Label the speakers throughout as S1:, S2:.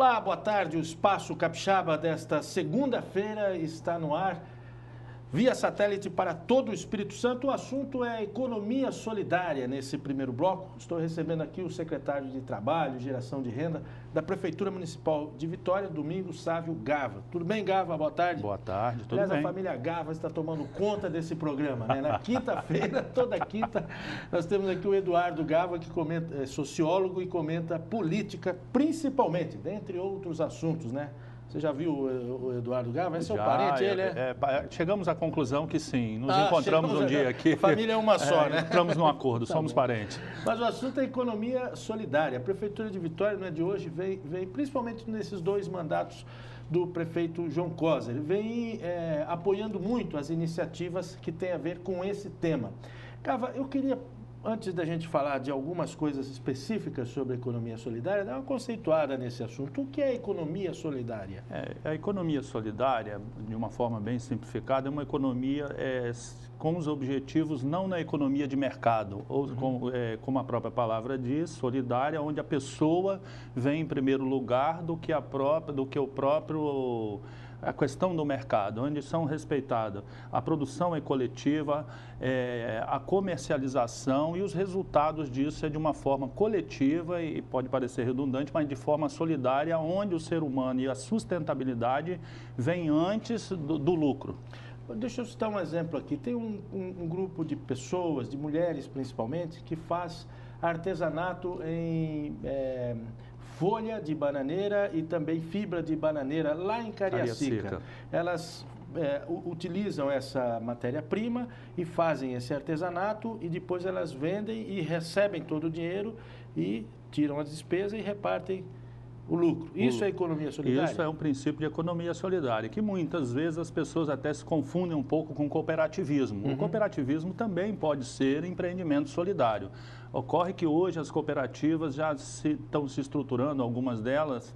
S1: Olá, boa tarde. O Espaço Capixaba desta segunda-feira está no ar via satélite para todo o Espírito Santo. O assunto é economia solidária. Nesse primeiro bloco, estou recebendo aqui o secretário de Trabalho e Geração de Renda da Prefeitura Municipal de Vitória, Domingos Sávio Gava. Tudo bem, Gava? Boa tarde.
S2: Boa tarde, tudo
S1: Aliás,
S2: bem.
S1: A família Gava está tomando conta desse programa, né? Na quinta-feira, toda quinta, nós temos aqui o Eduardo Gava, que comenta, é sociólogo e comenta política, principalmente, dentre outros assuntos, né? Você já viu o Eduardo Gava? Esse é o parente, ele é?
S2: Chegamos à conclusão que sim, nos encontramos um dia aqui.
S1: A família é uma só, né?
S2: Entramos num acordo,
S1: Tá
S2: somos
S1: bom.
S2: parentes.
S1: Mas o assunto é economia solidária. A Prefeitura de Vitória, não é de hoje, vem principalmente nesses dois mandatos do prefeito João Cosa. Ele vem apoiando muito as iniciativas que têm a ver com esse tema. Gava, eu queria, antes da gente falar de algumas coisas específicas sobre a economia solidária, dar uma conceituada nesse assunto. O que é economia solidária?
S2: A economia solidária, de uma forma bem simplificada, é uma economia com os objetivos não na economia de mercado, ou como a própria palavra diz, solidária, onde a pessoa vem em primeiro lugar do que a questão do mercado, onde são respeitadas a produção coletiva, a comercialização e os resultados disso é de uma forma coletiva e pode parecer redundante, mas de forma solidária, onde o ser humano e a sustentabilidade vêm antes do lucro.
S1: Deixa eu citar um exemplo aqui. Tem um grupo de pessoas, de mulheres principalmente, que faz artesanato em folha de bananeira e também fibra de bananeira lá em Cariacica. Elas utilizam essa matéria-prima e fazem esse artesanato e depois elas vendem e recebem todo o dinheiro e tiram as despesas e repartem o lucro. Isso é economia solidária?
S2: Isso é um princípio de economia solidária, que muitas vezes as pessoas até se confundem um pouco com cooperativismo. O cooperativismo também pode ser empreendimento solidário. Ocorre que hoje as cooperativas já estão se estruturando, algumas delas,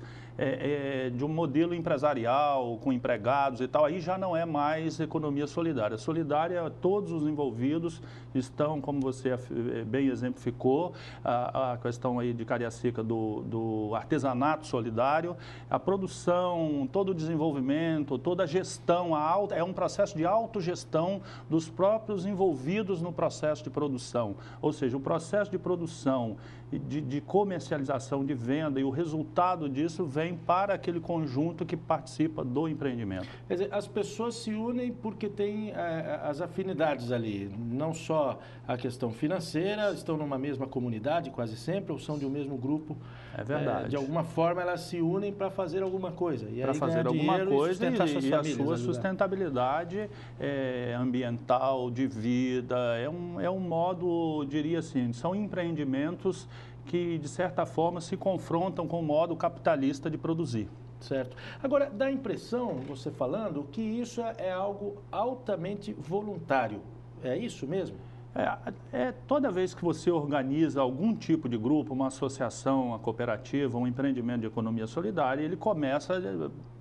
S2: de um modelo empresarial, com empregados e tal, aí já não é mais economia solidária. Solidária, todos os envolvidos estão, como você bem exemplificou, a questão aí de Cariacica do artesanato solidário, a produção, todo o desenvolvimento, toda a gestão, é um processo de autogestão dos próprios envolvidos no processo de produção. Ou seja, o processo de produção, de comercialização, de venda e o resultado disso vem para aquele conjunto que participa do empreendimento.
S1: Quer dizer, as pessoas se unem porque têm as afinidades ali, não só a questão financeira, estão numa mesma comunidade quase sempre, ou são de um mesmo grupo.
S2: É verdade.
S1: De alguma forma elas se unem para fazer alguma coisa.
S2: Para fazer alguma coisa e a sua
S1: ali,
S2: sustentabilidade ambiental, de vida, é um modo, diria assim, são empreendimentos que, de certa forma, se confrontam com o modo capitalista de produzir.
S1: Certo. Agora, dá a impressão, você falando, que isso é algo altamente voluntário. É isso mesmo?
S2: Toda vez que você organiza algum tipo de grupo, uma associação, uma cooperativa, um empreendimento de economia solidária, ele começa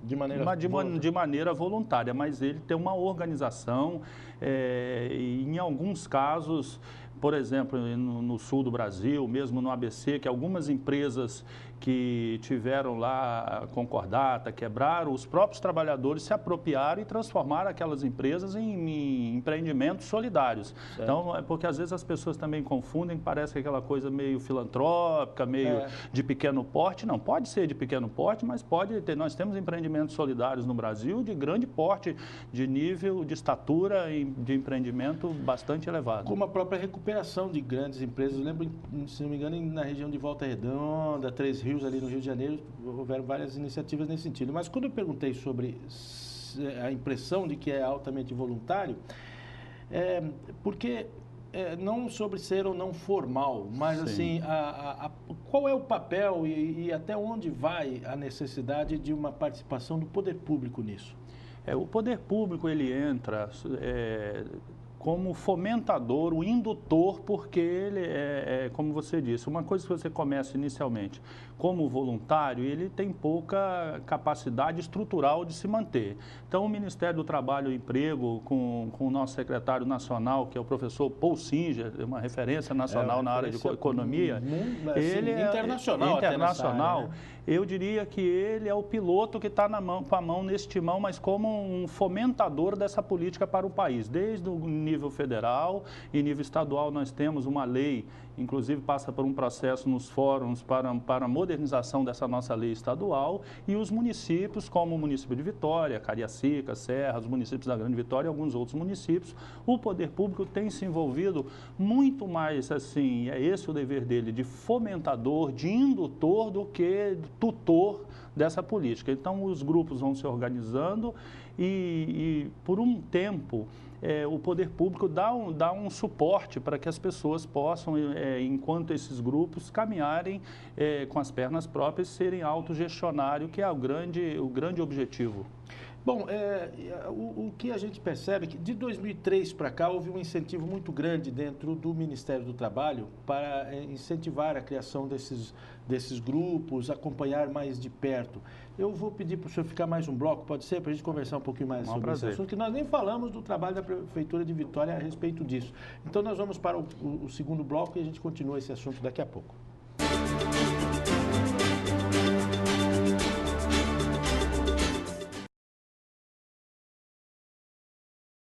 S2: de maneira voluntária, mas ele tem uma organização e, em alguns casos, por exemplo, no sul do Brasil, mesmo no ABC, que algumas empresas que tiveram lá concordata, quebraram, os próprios trabalhadores se apropriaram e transformaram aquelas empresas em empreendimentos solidários. Certo. Então, porque às vezes as pessoas também confundem, parece aquela coisa meio filantrópica, meio de pequeno porte. Não, pode ser de pequeno porte, mas pode ter. Nós temos empreendimentos solidários no Brasil de grande porte, de nível, de estatura e de empreendimento bastante elevado.
S1: Como a própria recuperação de grandes empresas. Eu lembro, se não me engano, na região de Volta Redonda, Três Rios, ali no Rio de Janeiro, houveram várias iniciativas nesse sentido. Mas quando eu perguntei sobre a impressão de que é altamente voluntário, porque não sobre ser ou não formal, mas assim, qual é o papel e até onde vai a necessidade de uma participação do poder público nisso?
S2: O poder público, ele entra como fomentador, o indutor, porque ele como você disse, uma coisa que você começa inicialmente como voluntário, ele tem pouca capacidade estrutural de se manter. Então, o Ministério do Trabalho e Emprego, com o nosso secretário nacional, que é o professor Paul Singer, uma referência nacional na área de economia, ele é internacional. Área, né? Eu diria que ele é o piloto que está com a mão nesse timão, mas como um fomentador dessa política para o país. Desde o nível federal e nível estadual nós temos uma lei, inclusive passa por um processo nos fóruns para a modernização dessa nossa lei estadual, e os municípios, como o município de Vitória, Cariacica, Serra, os municípios da Grande Vitória e alguns outros municípios, o poder público tem se envolvido muito mais, assim, é esse o dever dele, de fomentador, de indutor do que tutor dessa política. Então, os grupos vão se organizando e por um tempo, o poder público dá um suporte para que as pessoas possam, enquanto esses grupos caminharem com as pernas próprias, serem autogestionários, que é o grande objetivo.
S1: Bom, o que a gente percebe é que de 2003 para cá houve um incentivo muito grande dentro do Ministério do Trabalho para incentivar a criação desses grupos, acompanhar mais de perto. Eu vou pedir para o senhor ficar mais um bloco, pode ser? Para a gente conversar um pouquinho mais sobre esse assunto, que nós nem falamos do trabalho da Prefeitura de Vitória a respeito disso. Então, nós vamos para o segundo bloco e a gente continua esse assunto daqui a pouco.